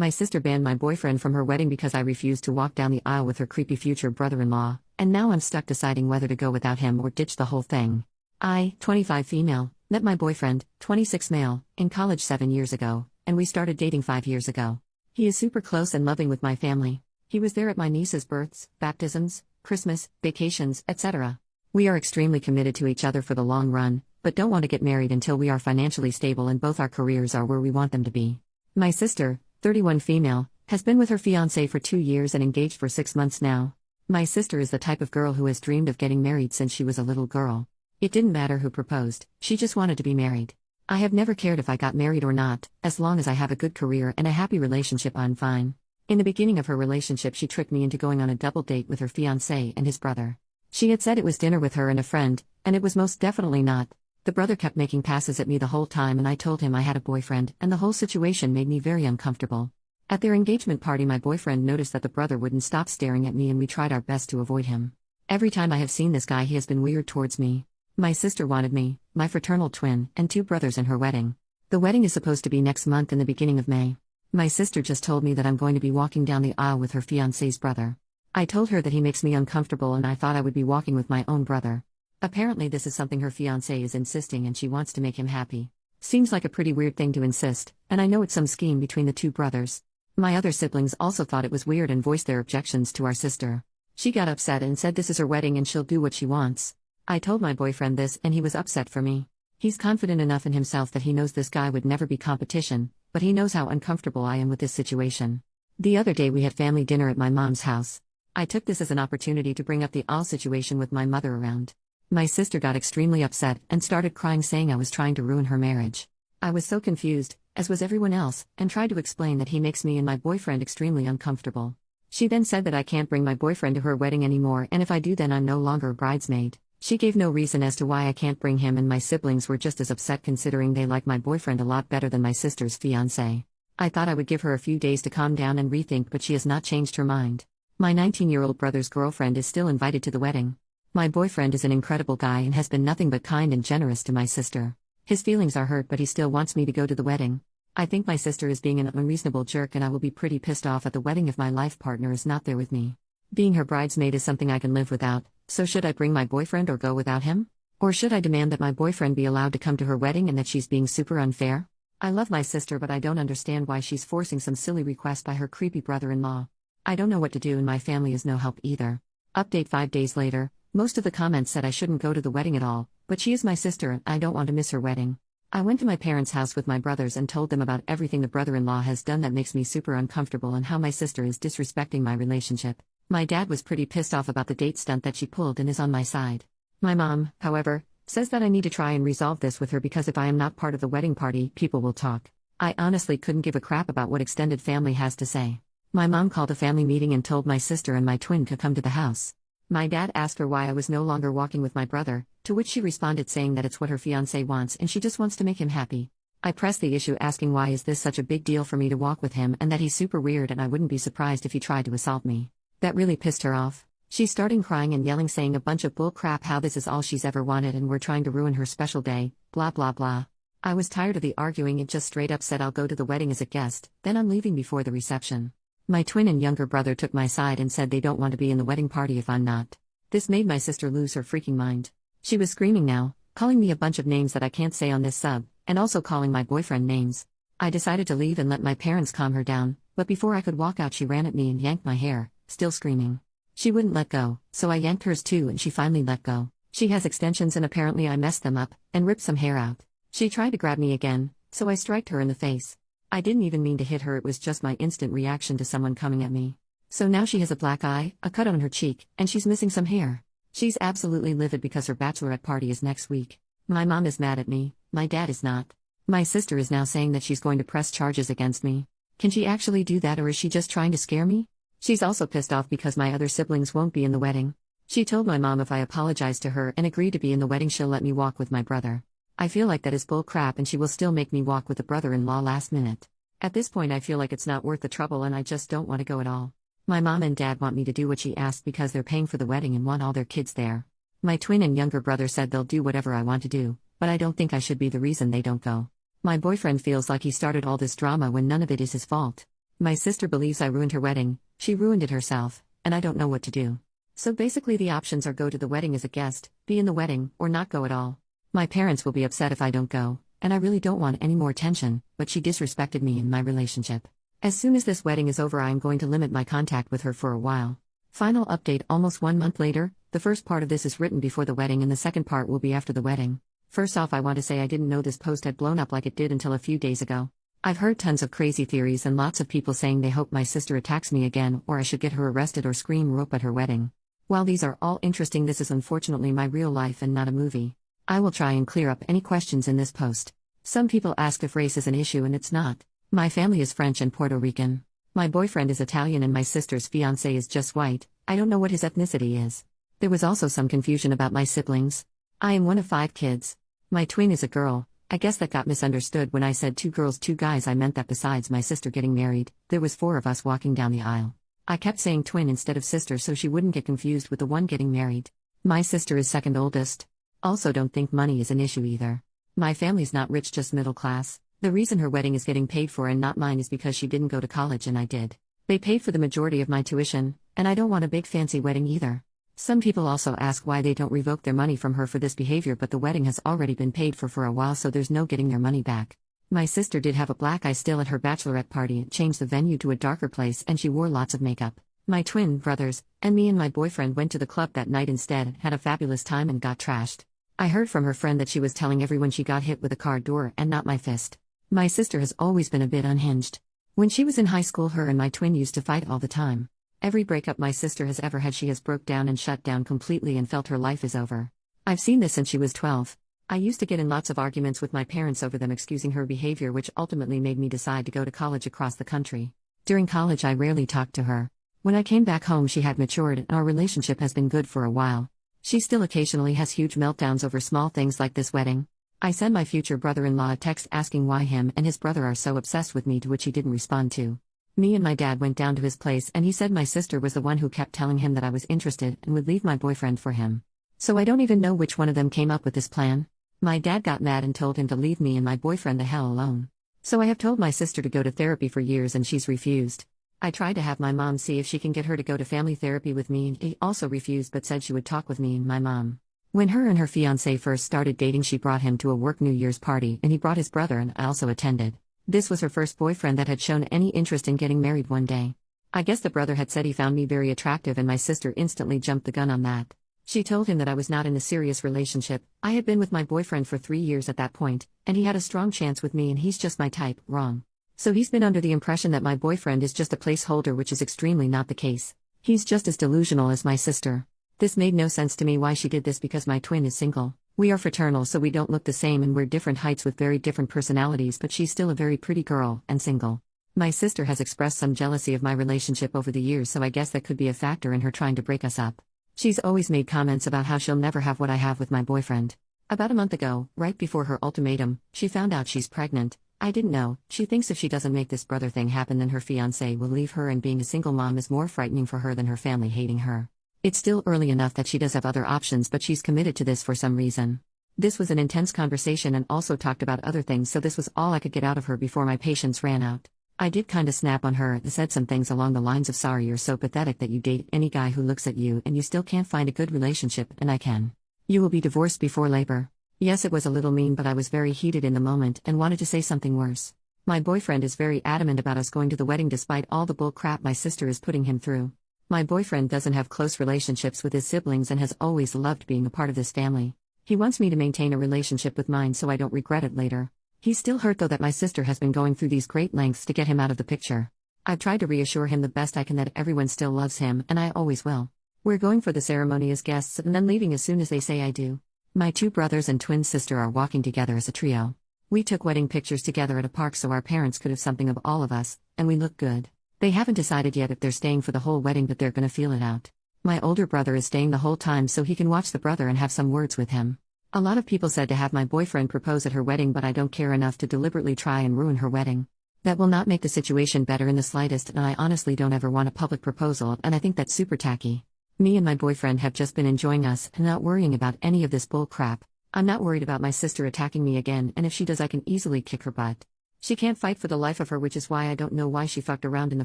My sister banned my boyfriend from her wedding because I refused to walk down the aisle with her creepy future brother-in-law, and now I'm stuck deciding whether to go without him or ditch the whole thing. I, 25 female, met my boyfriend, 26 male, in college 7 years ago, and we started dating 5 years ago. He is super close and loving with my family. He was there at my niece's births, baptisms, Christmas, vacations, etc. We are extremely committed to each other for the long run, but don't want to get married until we are financially stable and both our careers are where we want them to be. My sister, 31 female, has been with her fiancé for 2 years and engaged for 6 months now. My sister is the type of girl who has dreamed of getting married since she was a little girl. It didn't matter who proposed, she just wanted to be married. I have never cared if I got married or not, as long as I have a good career and a happy relationship, I'm fine. In the beginning of her relationship, she tricked me into going on a double date with her fiancé and his brother. She had said it was dinner with her and a friend, and it was most definitely not. The brother kept making passes at me the whole time, and I told him I had a boyfriend, and the whole situation made me very uncomfortable. At their engagement party, my boyfriend noticed that the brother wouldn't stop staring at me, and we tried our best to avoid him. Every time I have seen this guy, he has been weird towards me. My sister wanted me, my fraternal twin, and 2 brothers in her wedding. The wedding is supposed to be next month in the beginning of May. My sister just told me that I'm going to be walking down the aisle with her fiancé's brother. I told her that he makes me uncomfortable and I thought I would be walking with my own brother. Apparently this is something her fiancé is insisting and she wants to make him happy. Seems like a pretty weird thing to insist, and I know it's some scheme between the 2 brothers. My other siblings also thought it was weird and voiced their objections to our sister. She got upset and said this is her wedding and she'll do what she wants. I told my boyfriend this and he was upset for me. He's confident enough in himself that he knows this guy would never be competition, but he knows how uncomfortable I am with this situation. The other day we had family dinner at my mom's house. I took this as an opportunity to bring up the all situation with my mother around. My sister got extremely upset and started crying, saying I was trying to ruin her marriage. I was so confused, as was everyone else, and tried to explain that he makes me and my boyfriend extremely uncomfortable. She then said that I can't bring my boyfriend to her wedding anymore, and if I do then I'm no longer a bridesmaid. She gave no reason as to why I can't bring him, and my siblings were just as upset considering they like my boyfriend a lot better than my sister's fiancé. I thought I would give her a few days to calm down and rethink, but she has not changed her mind. My 19-year-old brother's girlfriend is still invited to the wedding. My boyfriend is an incredible guy and has been nothing but kind and generous to my sister. His feelings are hurt, but he still wants me to go to the wedding. I think my sister is being an unreasonable jerk, and I will be pretty pissed off at the wedding if my life partner is not there with me. Being her bridesmaid is something I can live without, so should I bring my boyfriend or go without him? Or should I demand that my boyfriend be allowed to come to her wedding and that she's being super unfair? I love my sister, but I don't understand why she's forcing some silly request by her creepy brother-in-law. I don't know what to do, and my family is no help either. Update 5 days later, most of the comments said I shouldn't go to the wedding at all, but she is my sister and I don't want to miss her wedding. I went to my parents' house with my brothers and told them about everything the brother-in-law has done that makes me super uncomfortable and how my sister is disrespecting my relationship. My dad was pretty pissed off about the date stunt that she pulled and is on my side. My mom, however, says that I need to try and resolve this with her because if I am not part of the wedding party, people will talk. I honestly couldn't give a crap about what extended family has to say. My mom called a family meeting and told my sister and my twin to come to the house. My dad asked her why I was no longer walking with my brother, to which she responded saying that it's what her fiancé wants and she just wants to make him happy. I pressed the issue asking why is this such a big deal for me to walk with him and that he's super weird and I wouldn't be surprised if he tried to assault me. That really pissed her off. She started crying and yelling, saying a bunch of bull crap, how this is all she's ever wanted and we're trying to ruin her special day, blah blah blah. I was tired of the arguing and just straight up said I'll go to the wedding as a guest, then I'm leaving before the reception. My twin and younger brother took my side and said they don't want to be in the wedding party if I'm not. This made my sister lose her freaking mind. She was screaming now, calling me a bunch of names that I can't say on this sub, and also calling my boyfriend names. I decided to leave and let my parents calm her down, but before I could walk out she ran at me and yanked my hair, still screaming. She wouldn't let go, so I yanked hers too and she finally let go. She has extensions and apparently I messed them up, and ripped some hair out. She tried to grab me again, so I striked her in the face. I didn't even mean to hit her, it was just my instant reaction to someone coming at me. So now she has a black eye, a cut on her cheek, and she's missing some hair. She's absolutely livid because her bachelorette party is next week. My mom is mad at me, my dad is not. My sister is now saying that she's going to press charges against me. Can she actually do that, or is she just trying to scare me? She's also pissed off because my other siblings won't be in the wedding. She told my mom if I apologize to her and agree to be in the wedding she'll let me walk with my brother. I feel like that is bull crap and she will still make me walk with the brother-in-law last minute. At this point I feel like it's not worth the trouble and I just don't want to go at all. My mom and dad want me to do what she asked because they're paying for the wedding and want all their kids there. My twin and younger brother said they'll do whatever I want to do, but I don't think I should be the reason they don't go. My boyfriend feels like he started all this drama when none of it is his fault. My sister believes I ruined her wedding, she ruined it herself, and I don't know what to do. So basically, the options are go to the wedding as a guest, be in the wedding, or not go at all. My parents will be upset if I don't go, and I really don't want any more tension, but she disrespected me in my relationship. As soon as this wedding is over, I am going to limit my contact with her for a while. Final update almost 1 month later. The first part of this is written before the wedding and the second part will be after the wedding. First off, I want to say I didn't know this post had blown up like it did until a few days ago. I've heard tons of crazy theories and lots of people saying they hope my sister attacks me again or I should get her arrested or scream rope at her wedding. While these are all interesting, this is unfortunately my real life and not a movie. I will try and clear up any questions in this post. Some people ask if race is an issue and it's not. My family is French and Puerto Rican. My boyfriend is Italian and my sister's fiancé is just white. I don't know what his ethnicity is. There was also some confusion about my siblings. I am one of 5 kids. My twin is a girl. I guess that got misunderstood when I said 2 girls 2 guys. I meant that besides my sister getting married, there was 4 of us walking down the aisle. I kept saying twin instead of sister so she wouldn't get confused with the one getting married. My sister is second oldest. Also, don't think money is an issue either. My family's not rich, just middle class. The reason her wedding is getting paid for and not mine is because she didn't go to college and I did. They paid for the majority of my tuition, and I don't want a big fancy wedding either. Some people also ask why they don't revoke their money from her for this behavior, but the wedding has already been paid for a while, so there's no getting their money back. My sister did have a black eye still at her bachelorette party and changed the venue to a darker place, and she wore lots of makeup. My twin brothers, and me and my boyfriend went to the club that night instead, had a fabulous time and got trashed. I heard from her friend that she was telling everyone she got hit with a car door and not my fist. My sister has always been a bit unhinged. When she was in high school, her and my twin used to fight all the time. Every breakup my sister has ever had, she has broke down and shut down completely and felt her life is over. I've seen this since she was 12. I used to get in lots of arguments with my parents over them excusing her behavior, which ultimately made me decide to go to college across the country. During college I rarely talked to her. When I came back home she had matured and our relationship has been good for a while. She still occasionally has huge meltdowns over small things like this wedding. I sent my future brother-in-law a text asking why him and his brother are so obsessed with me, to which he didn't respond to. Me and my dad went down to his place and he said my sister was the one who kept telling him that I was interested and would leave my boyfriend for him. So I don't even know which one of them came up with this plan. My dad got mad and told him to leave me and my boyfriend the hell alone. So I have told my sister to go to therapy for years and she's refused. I tried to have my mom see if she can get her to go to family therapy with me, and she also refused but said she would talk with me and my mom. When her and her fiancé first started dating, she brought him to a work New Year's party and he brought his brother and I also attended. This was her first boyfriend that had shown any interest in getting married one day. I guess the brother had said he found me very attractive and my sister instantly jumped the gun on that. She told him that I was not in a serious relationship. I had been with my boyfriend for 3 years at that point, and he had a strong chance with me and he's just my type. Wrong. So he's been under the impression that my boyfriend is just a placeholder, which is extremely not the case. He's just as delusional as my sister. This made no sense to me why she did this, because my twin is single. We are fraternal, so we don't look the same and we're different heights with very different personalities, but she's still a very pretty girl and single. My sister has expressed some jealousy of my relationship over the years, so I guess that could be a factor in her trying to break us up. She's always made comments about how she'll never have what I have with my boyfriend. About a month ago, right before her ultimatum, she found out she's pregnant. I didn't know. She thinks if she doesn't make this brother thing happen, then her fiancé will leave her, and being a single mom is more frightening for her than her family hating her. It's still early enough that she does have other options, but she's committed to this for some reason. This was an intense conversation and also talked about other things, so this was all I could get out of her before my patience ran out. I did kinda snap on her and said some things along the lines of, sorry, you're so pathetic that you date any guy who looks at you and you still can't find a good relationship, and I can. You will be divorced before labor. Yes, it was a little mean, but I was very heated in the moment and wanted to say something worse. My boyfriend is very adamant about us going to the wedding despite all the bull crap my sister is putting him through. My boyfriend doesn't have close relationships with his siblings and has always loved being a part of this family. He wants me to maintain a relationship with mine so I don't regret it later. He's still hurt though that my sister has been going through these great lengths to get him out of the picture. I've tried to reassure him the best I can that everyone still loves him, and I always will. We're going for the ceremony as guests and then leaving as soon as they say I do. My 2 brothers and twin sister are walking together as a trio. We took wedding pictures together at a park so our parents could have something of all of us, and we look good. They haven't decided yet if they're staying for the whole wedding, but they're gonna feel it out. My older brother is staying the whole time so he can watch the brother and have some words with him. A lot of people said to have my boyfriend propose at her wedding, but I don't care enough to deliberately try and ruin her wedding. That will not make the situation better in the slightest, and I honestly don't ever want a public proposal, and I think that's super tacky. Me and my boyfriend have just been enjoying us and not worrying about any of this bull crap. I'm not worried about my sister attacking me again, and if she does I can easily kick her butt. She can't fight for the life of her, which is why I don't know why she fucked around in the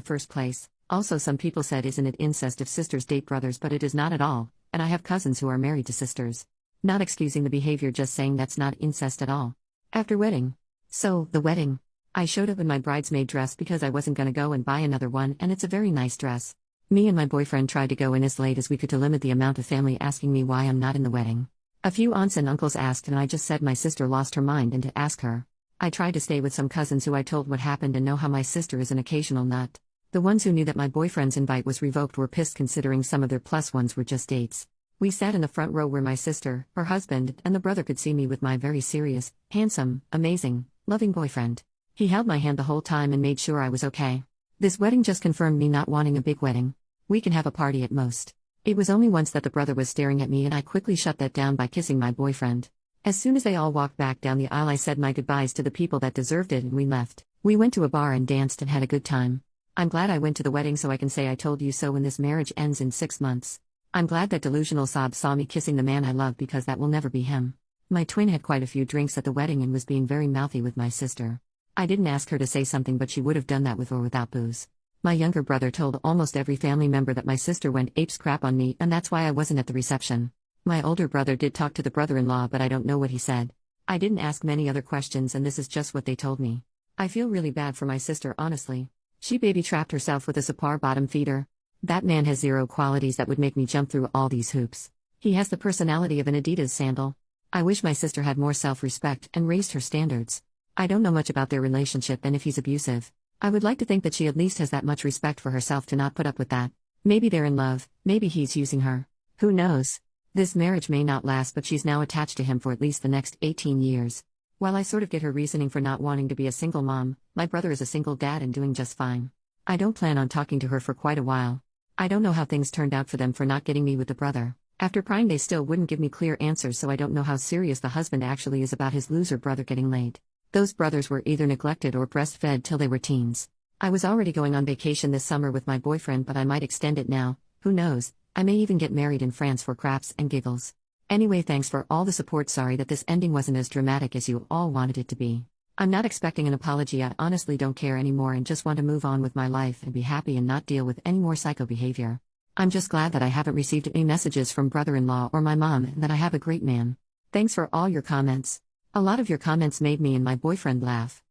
first place. Also, some people said, isn't it incest if sisters date brothers? But it is not at all, and I have cousins who are married to sisters. Not excusing the behavior, just saying that's not incest at all. After wedding. So, the wedding. I showed up in my bridesmaid dress because I wasn't gonna go and buy another one, and it's a very nice dress. Me and my boyfriend tried to go in as late as we could to limit the amount of family asking me why I'm not in the wedding. A few aunts and uncles asked, and I just said my sister lost her mind and to ask her. I tried to stay with some cousins who I told what happened and know how my sister is an occasional nut. The ones who knew that my boyfriend's invite was revoked were pissed, considering some of their plus ones were just dates. We sat in the front row where my sister, her husband, and the brother could see me with my very serious, handsome, amazing, loving boyfriend. He held my hand the whole time and made sure I was okay. This wedding just confirmed me not wanting a big wedding. We can have a party at most. It was only once that the brother was staring at me, and I quickly shut that down by kissing my boyfriend. As soon as they all walked back down the aisle, I said my goodbyes to the people that deserved it and we left. We went to a bar and danced and had a good time. I'm glad I went to the wedding so I can say I told you so when this marriage ends in 6 months. I'm glad that delusional sob saw me kissing the man I love, because that will never be him. My twin had quite a few drinks at the wedding and was being very mouthy with my sister. I didn't ask her to say something, but she would have done that with or without booze. My younger brother told almost every family member that my sister went apes crap on me, and that's why I wasn't at the reception. My older brother did talk to the brother-in-law, but I don't know what he said. I didn't ask many other questions, and this is just what they told me. I feel really bad for my sister, honestly. She baby-trapped herself with a Sapar bottom feeder. That man has zero qualities that would make me jump through all these hoops. He has the personality of an Adidas sandal. I wish my sister had more self-respect and raised her standards. I don't know much about their relationship and if he's abusive. I would like to think that she at least has that much respect for herself to not put up with that. Maybe they're in love, maybe he's using her. Who knows? This marriage may not last, but she's now attached to him for at least the next 18 years. While I sort of get her reasoning for not wanting to be a single mom, my brother is a single dad and doing just fine. I don't plan on talking to her for quite a while. I don't know how things turned out for them for not getting me with the brother. After prying, they still wouldn't give me clear answers, so I don't know how serious the husband actually is about his loser brother getting laid. Those brothers were either neglected or breastfed till they were teens. I was already going on vacation this summer with my boyfriend, but I might extend it now. Who knows? I may even get married in France for craps and giggles. Anyway, thanks for all the support. Sorry that this ending wasn't as dramatic as you all wanted it to be. I'm not expecting an apology. I honestly don't care anymore and just want to move on with my life and be happy and not deal with any more psycho behavior. I'm just glad that I haven't received any messages from brother-in-law or my mom, and that I have a great man. Thanks for all your comments. A lot of your comments made me and my boyfriend laugh.